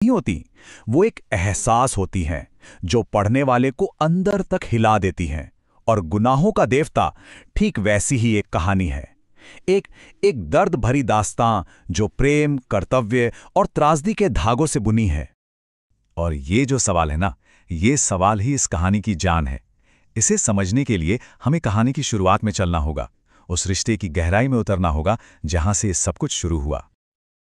नहीं होती, वो एक एहसास होती हैं जो पढ़ने वाले को अंदर तक हिला देती हैं। और गुनाहों का देवता ठीक वैसी ही एक कहानी है। एक एक दर्द भरी दास्तां जो प्रेम, कर्तव्य और त्रासदी के धागों से बुनी है। और ये जो सवाल है ना, ये सवाल ही इस कहानी की जान है। इसे समझने के लिए हमें कहानी की शुरुआत में चलना होगा, उस रिश्ते की गहराई में उतरना होगा जहां से सब कुछ शुरू हुआ।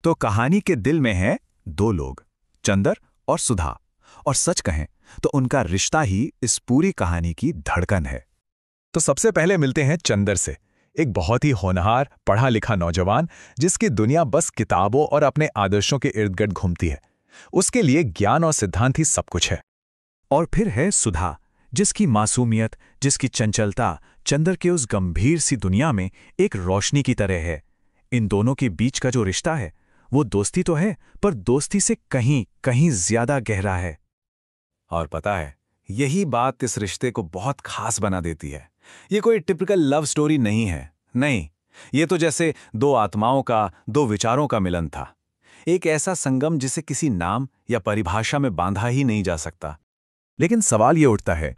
तो कहानी के दिल में है दो लोग, चंदर और सुधा। और सच कहें तो उनका रिश्ता ही इस पूरी कहानी की धड़कन है। तो सबसे पहले मिलते हैं चंदर से, एक बहुत ही होनहार, पढ़ा लिखा नौजवान जिसकी दुनिया बस किताबों और अपने आदर्शों के इर्द गिर्द घूमती है। उसके लिए ज्ञान और सिद्धांत ही सब कुछ है। और फिर है सुधा, जिसकी मासूमियत, जिसकी चंचलता चंदर के उस गंभीर सी दुनिया में एक रोशनी की तरह है। इन दोनों के बीच का जो रिश्ता है वो दोस्ती तो है, पर दोस्ती से कहीं कहीं ज्यादा गहरा है। और पता है, यही बात इस रिश्ते को बहुत खास बना देती है। ये कोई टिपिकल लव स्टोरी नहीं है, नहीं, ये तो जैसे दो आत्माओं का, दो विचारों का मिलन था। एक ऐसा संगम जिसे किसी नाम या परिभाषा में बांधा ही नहीं जा सकता। लेकिन सवाल ये उठता है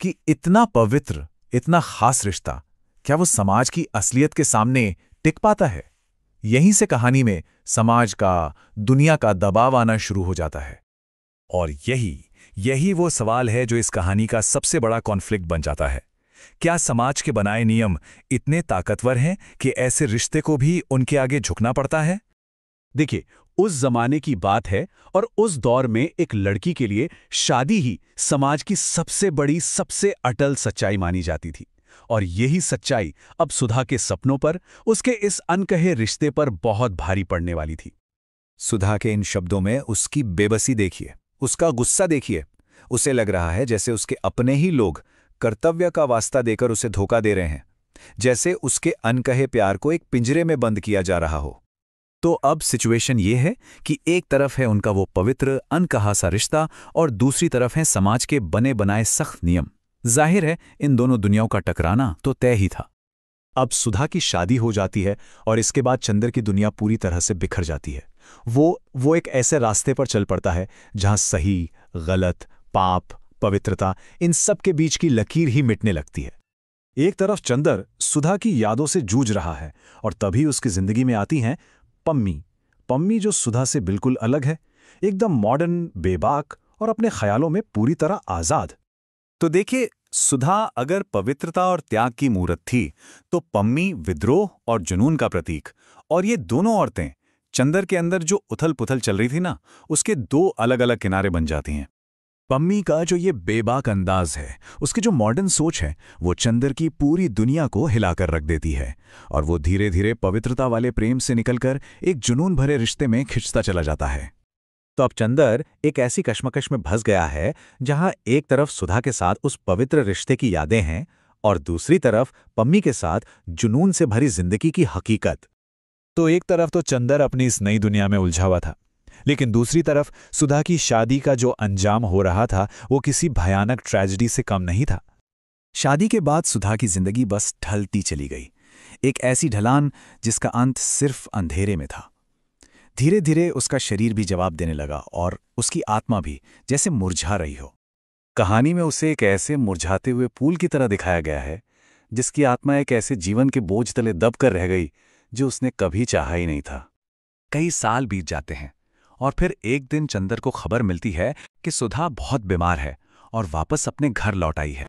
कि इतना पवित्र, इतना खास रिश्ता, क्या वो समाज की असलियत के सामने टिक पाता है? यहीं से कहानी में समाज का, दुनिया का दबाव आना शुरू हो जाता है। और यही वो सवाल है जो इस कहानी का सबसे बड़ा कॉन्फ्लिक्ट बन जाता है। क्या समाज के बनाए नियम इतने ताकतवर हैं कि ऐसे रिश्ते को भी उनके आगे झुकना पड़ता है? देखिए, उस जमाने की बात है और उस दौर में एक लड़की के लिए शादी ही समाज की सबसे बड़ी, सबसे अटल सच्चाई मानी जाती थी। और यही सच्चाई अब सुधा के सपनों पर, उसके इस अनकहे रिश्ते पर बहुत भारी पड़ने वाली थी। सुधा के इन शब्दों में उसकी बेबसी देखिए, उसका गुस्सा देखिए। उसे लग रहा है जैसे उसके अपने ही लोग कर्तव्य का वास्ता देकर उसे धोखा दे रहे हैं, जैसे उसके अनकहे प्यार को एक पिंजरे में बंद किया जा रहा हो। तो अब सिचुएशन ये है कि एक तरफ है उनका वो पवित्र, अनकहा सा रिश्ता और दूसरी तरफ है समाज के बने बनाए सख्त नियम। जाहिर है इन दोनों दुनियाओं का टकराना तो तय ही था। अब सुधा की शादी हो जाती है और इसके बाद चंदर की दुनिया पूरी तरह से बिखर जाती है। वो एक ऐसे रास्ते पर चल पड़ता है जहां सही, गलत, पाप, पवित्रता, इन सब के बीच की लकीर ही मिटने लगती है। एक तरफ चंदर सुधा की यादों से जूझ रहा है और तभी उसकी जिंदगी में आती हैं पम्मी जो सुधा से बिल्कुल अलग है, एकदम मॉडर्न, बेबाक और अपने ख्यालों में पूरी तरह आजाद। तो देखिए, सुधा अगर पवित्रता और त्याग की मूरत थी, तो पम्मी विद्रोह और जुनून का प्रतीक। और ये दोनों औरतें चंदर के अंदर जो उथल पुथल चल रही थी ना, उसके दो अलग अलग किनारे बन जाती हैं। पम्मी का जो ये बेबाक अंदाज है, उसकी जो मॉडर्न सोच है, वो चंदर की पूरी दुनिया को हिलाकर रख देती है और वो धीरे धीरे पवित्रता वाले प्रेम से निकलकर एक जुनून भरे रिश्ते में खिंचता चला जाता है। तो अब चंदर एक ऐसी कश्मकश में फंस गया है जहां एक तरफ सुधा के साथ उस पवित्र रिश्ते की यादें हैं और दूसरी तरफ पम्मी के साथ जुनून से भरी जिंदगी की हकीकत। तो एक तरफ तो चंदर अपनी इस नई दुनिया में उलझा हुआ था, लेकिन दूसरी तरफ सुधा की शादी का जो अंजाम हो रहा था वो किसी भयानक ट्रेजेडी से कम नहीं था। शादी के बाद सुधा की जिंदगी बस ढलती चली गई, एक ऐसी ढलान जिसका अंत सिर्फ अंधेरे में था। धीरे धीरे उसका शरीर भी जवाब देने लगा और उसकी आत्मा भी जैसे मुरझा रही हो। कहानी में उसे एक ऐसे मुरझाते हुए फूल की तरह दिखाया गया है जिसकी आत्मा एक ऐसे जीवन के बोझ तले दब कर रह गई जो उसने कभी चाहा ही नहीं था। कई साल बीत जाते हैं और फिर एक दिन चंदर को खबर मिलती है कि सुधा बहुत बीमार है और वापस अपने घर लौट आई है।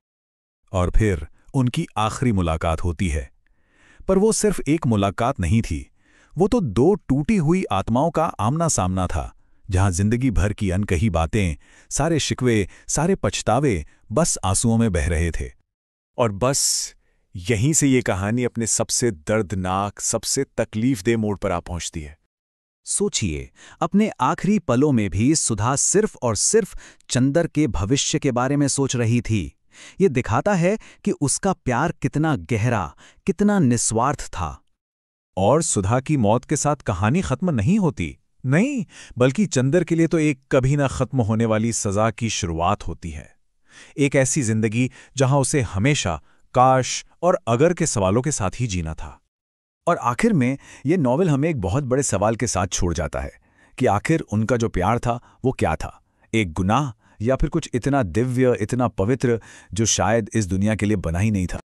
और फिर उनकी आखिरी मुलाकात होती है। पर वो सिर्फ एक मुलाकात नहीं थी, वो तो दो टूटी हुई आत्माओं का आमना सामना था, जहां जिंदगी भर की अनकही बातें, सारे शिकवे, सारे पछतावे बस आंसुओं में बह रहे थे। और बस यहीं से ये कहानी अपने सबसे दर्दनाक, सबसे तकलीफदेह मोड़ पर आ पहुंचती है। सोचिए, अपने आखिरी पलों में भी सुधा सिर्फ और सिर्फ चंदर के भविष्य के बारे में सोच रही थी। ये दिखाता है कि उसका प्यार कितना गहरा, कितना निस्वार्थ था। और सुधा की मौत के साथ कहानी खत्म नहीं होती, नहीं, बल्कि चंदर के लिए तो एक कभी ना खत्म होने वाली सजा की शुरुआत होती है। एक ऐसी जिंदगी जहां उसे हमेशा काश और अगर के सवालों के साथ ही जीना था। और आखिर में ये नॉवेल हमें एक बहुत बड़े सवाल के साथ छोड़ जाता है कि आखिर उनका जो प्यार था वो क्या था, एक गुनाह या फिर कुछ इतना दिव्य, इतना पवित्र जो शायद इस दुनिया के लिए बना ही नहीं था।